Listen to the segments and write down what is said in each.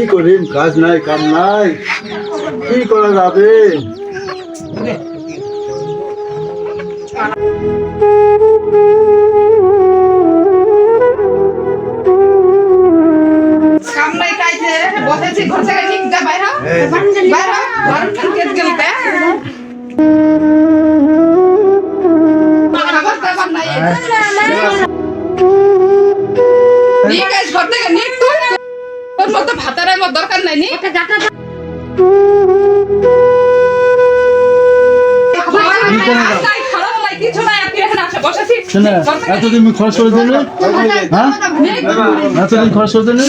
কি করি, কাজ নাই কাম নাই, কি করা যাবে? বসেছি ঘর থেকে ঠিক যা বাইরে বাইরে ঘর থেকে গেলি বে খাবার দাবার নাই নিয়ে গেছ ঘর থেকে নিয়ে তুই তোর মতো ভাতারের মত দরকার নাই নি এতদিন খরচ করে দিলে, হ্যাঁ এতদিন খরচ করে দিলে।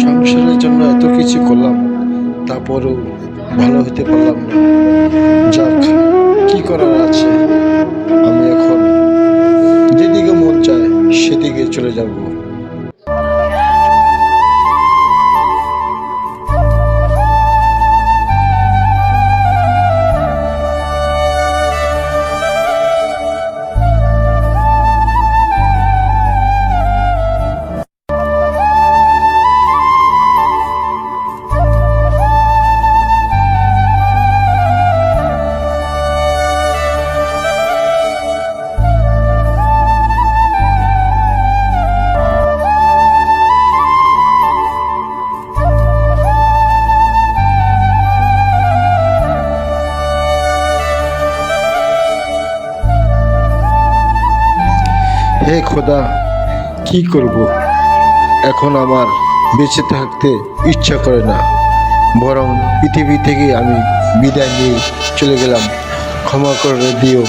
সংসারের জন্য এত কিছু করলাম, তারপরেও ভালো হতে পারলাম না। যাক, কি করার আছে, আমি এখন যেদিকে মন চায় সেদিকে চলে যাব। হে খোদা, কি করব? এখন আমার বেঁচে থাকতে ইচ্ছা করে না, বরং পৃথিবী থেকে আমি বিদায় নিয়ে চলে গেলাম। ক্ষমা করে দিও।